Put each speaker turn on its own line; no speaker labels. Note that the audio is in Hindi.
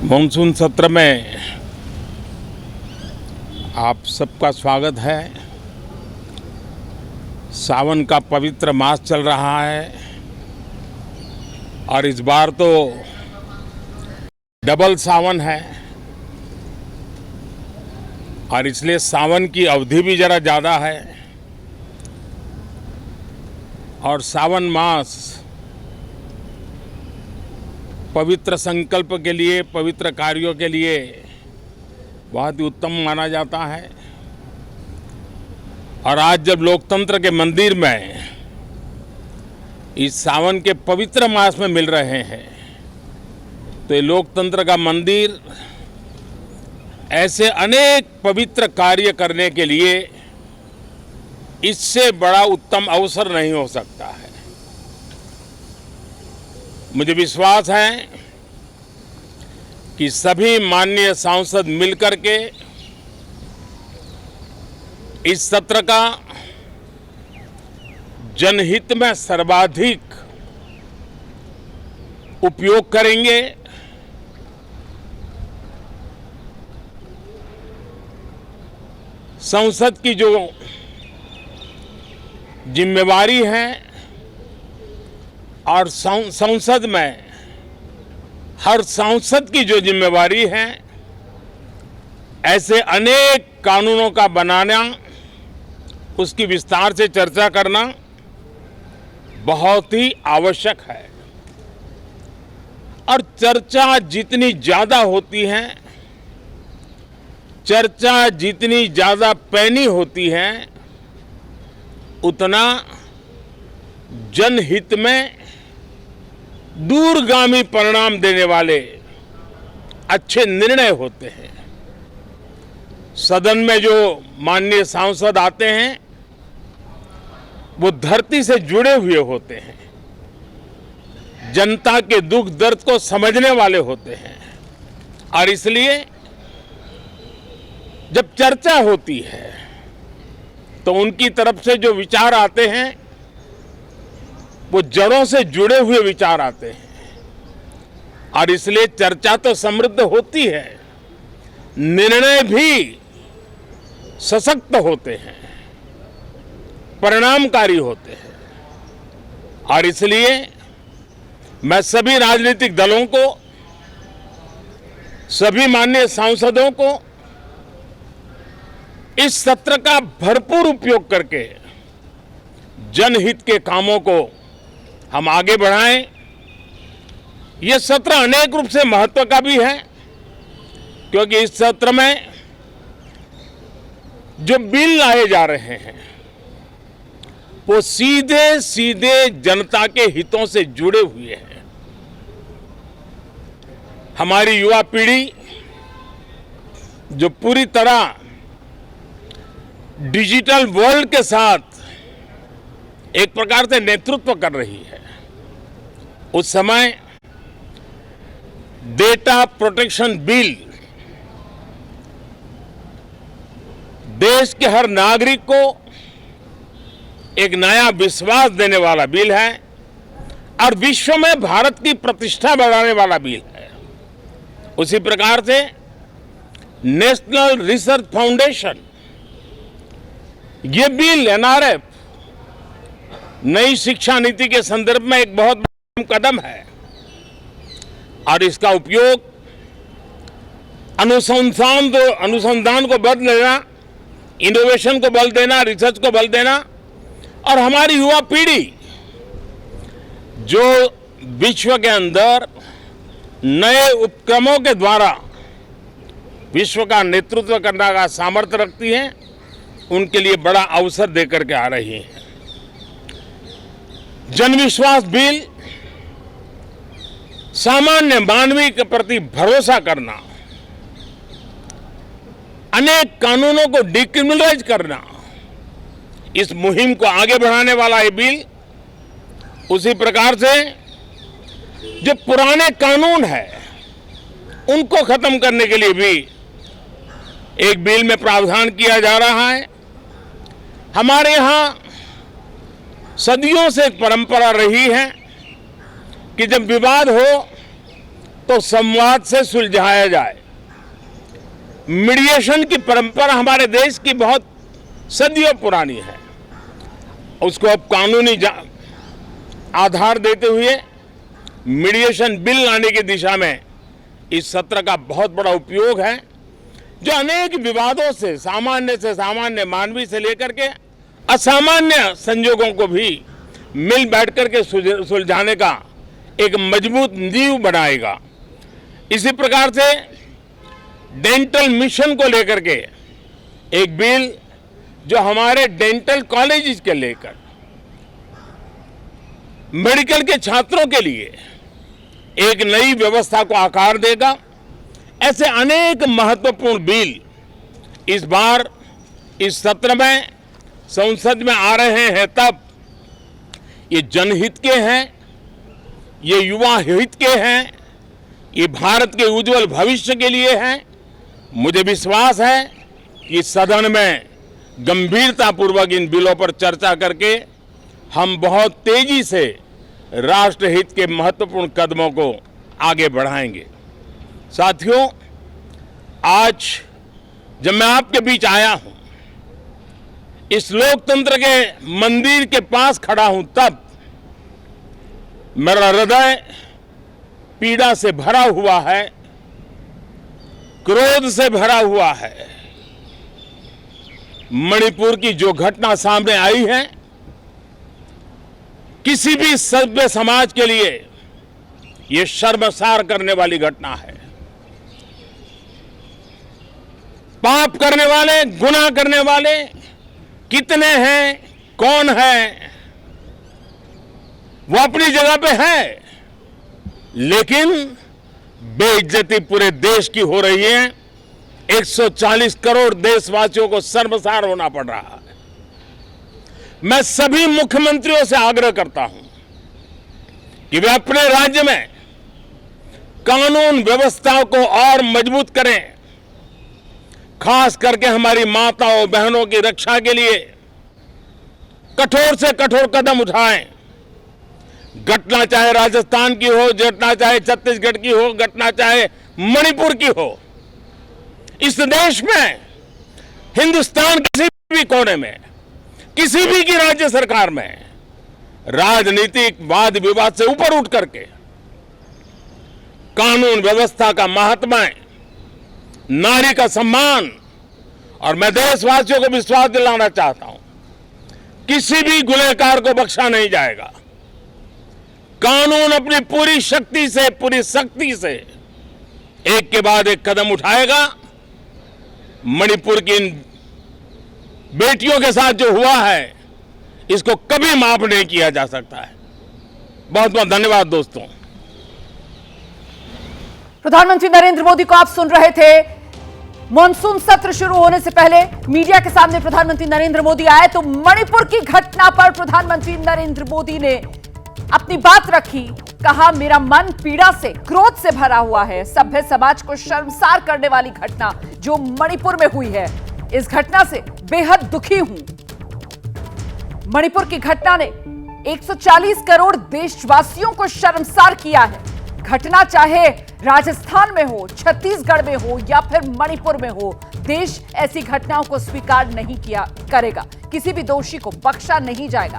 मानसून सत्र में आप सबका स्वागत है। सावन का पवित्र मास चल रहा है और इस बार तो डबल सावन है और इसलिए सावन की अवधि भी ज़रा ज़्यादा है और सावन मास पवित्र संकल्प के लिए, पवित्र कार्यों के लिए बहुत ही उत्तम माना जाता है। और आज जब लोकतंत्र के मंदिर में इस सावन के पवित्र मास में मिल रहे हैं तो ये लोकतंत्र का मंदिर ऐसे अनेक पवित्र कार्य करने के लिए इससे बड़ा उत्तम अवसर नहीं हो सकता है। मुझे विश्वास है कि सभी माननीय सांसद मिलकर के इस सत्र का जनहित में सर्वाधिक उपयोग करेंगे। संसद की जो जिम्मेवारी है और संसद में हर सांसद की जो जिम्मेवारी है, ऐसे अनेक कानूनों का बनाना, उसकी विस्तार से चर्चा करना बहुत ही आवश्यक है। और चर्चा जितनी ज़्यादा होती है, चर्चा जितनी ज़्यादा पैनी होती है, उतना जनहित में दूरगामी परिणाम देने वाले अच्छे निर्णय होते हैं। सदन में जो माननीय सांसद आते हैं वो धरती से जुड़े हुए होते हैं, जनता के दुख दर्द को समझने वाले होते हैं और इसलिए जब चर्चा होती है तो उनकी तरफ से जो विचार आते हैं वो जड़ों से जुड़े हुए विचार आते हैं और इसलिए चर्चा तो समृद्ध होती है, निर्णय भी सशक्त होते हैं, परिणामकारी होते हैं। और इसलिए मैं सभी राजनीतिक दलों को, सभी माननीय सांसदों को इस सत्र का भरपूर उपयोग करके जनहित के कामों को हम आगे बढ़ाएं। ये सत्र अनेक रूप से महत्व का भी है क्योंकि इस सत्र में जो बिल लाए जा रहे हैं वो सीधे सीधे जनता के हितों से जुड़े हुए हैं। हमारी युवा पीढ़ी जो पूरी तरह डिजिटल वर्ल्ड के साथ एक प्रकार से नेतृत्व कर रही है, उस समय डेटा प्रोटेक्शन बिल देश के हर नागरिक को एक नया विश्वास देने वाला बिल है और विश्व में भारत की प्रतिष्ठा बढ़ाने वाला बिल है। उसी प्रकार से नेशनल रिसर्च फाउंडेशन, ये बिल एनआरएफ नई शिक्षा नीति के संदर्भ में एक बहुत बड़ा कदम है और इसका उपयोग अनुसंधान को बल देना, इनोवेशन को बल देना, रिसर्च को बल देना और हमारी युवा पीढ़ी जो विश्व के अंदर नए उपक्रमों के द्वारा विश्व का नेतृत्व करने का सामर्थ्य रखती है, उनके लिए बड़ा अवसर देकर के आ रही है। जनविश्वास बिल सामान्य मानवीय के प्रति भरोसा करना, अनेक कानूनों को डिक्रिमिनलाइज करना, इस मुहिम को आगे बढ़ाने वाला ये बिल, उसी प्रकार से जो पुराने कानून है उनको खत्म करने के लिए भी एक बिल में प्रावधान किया जा रहा है। हमारे यहाँ सदियों से एक परंपरा रही है कि जब विवाद हो तो संवाद से सुलझाया जाए। मीडिएशन की परंपरा हमारे देश की बहुत सदियों पुरानी है। उसको अब कानूनी आधार देते हुए मीडिएशन बिल लाने की दिशा में इस सत्र का बहुत बड़ा उपयोग है, जो अनेक विवादों से सामान्य मानवीय से लेकर के असामान्य संजोगों को भी मिल बैठ करके सुलझाने का एक मजबूत नींव बनाएगा। इसी प्रकार से डेंटल मिशन को लेकर के एक बिल जो हमारे डेंटल कॉलेज के लेकर मेडिकल के छात्रों के लिए एक नई व्यवस्था को आकार देगा। ऐसे अनेक महत्वपूर्ण बिल इस बार इस सत्र में संसद में आ रहे हैं। तब ये जनहित के हैं, ये युवा हित के हैं, ये भारत के उज्जवल भविष्य के लिए हैं। मुझे विश्वास है कि सदन में गंभीरतापूर्वक इन बिलों पर चर्चा करके हम बहुत तेजी से राष्ट्रहित के महत्वपूर्ण कदमों को आगे बढ़ाएंगे। साथियों, आज जब मैं आपके बीच आया हूं, इस लोकतंत्र के मंदिर के पास खड़ा हूं, तब मेरा हृदय पीड़ा से भरा हुआ है, क्रोध से भरा हुआ है। मणिपुर की जो घटना सामने आई है, किसी भी सभ्य समाज के लिए यह शर्मसार करने वाली घटना है। पाप करने वाले, गुनाह करने वाले कितने हैं, कौन है, वो अपनी जगह पे है, लेकिन बेइज्जती पूरे देश की हो रही है। 140 करोड़ देशवासियों को शर्मसार होना पड़ रहा है। मैं सभी मुख्यमंत्रियों से आग्रह करता हूं कि वे अपने राज्य में कानून व्यवस्था को और मजबूत करें, खास करके हमारी माताओं बहनों की रक्षा के लिए कठोर से कठोर कदम उठाएं। घटना चाहे राजस्थान की हो, घटना चाहे छत्तीसगढ़ की हो, घटना चाहे मणिपुर की हो, इस देश में, हिंदुस्तान किसी भी कोने में, किसी भी की राज्य सरकार में राजनीतिक वाद विवाद से ऊपर उठ करके कानून व्यवस्था का महात्म्य, नारी का सम्मान, और मैं देशवासियों को विश्वास दिलाना चाहता हूं, किसी भी गुनहगार को बख्शा नहीं जाएगा। कानून अपनी पूरी शक्ति से, पूरी सख्ती से एक के बाद एक कदम उठाएगा। मणिपुर की इन बेटियों के साथ जो हुआ है, इसको कभी माफ नहीं किया जा सकता है। बहुत बहुत धन्यवाद दोस्तों।
प्रधानमंत्री नरेंद्र मोदी को आप सुन रहे थे। मॉनसून सत्र शुरू होने से पहले मीडिया के सामने प्रधानमंत्री नरेंद्र मोदी आए तो मणिपुर की घटना पर प्रधानमंत्री नरेंद्र मोदी ने अपनी बात रखी। कहा, मेरा मन पीड़ा से, क्रोध से भरा हुआ है। सभ्य समाज को शर्मसार करने वाली घटना जो मणिपुर में हुई है, इस घटना से बेहद दुखी हूं। मणिपुर की घटना ने 140 करोड़ देशवासियों को शर्मसार किया है। घटना चाहे राजस्थान में हो, छत्तीसगढ़ में हो या फिर मणिपुर में हो, देश ऐसी घटनाओं को स्वीकार नहीं किया करेगा। किसी भी दोषी को बख्शा नहीं जाएगा।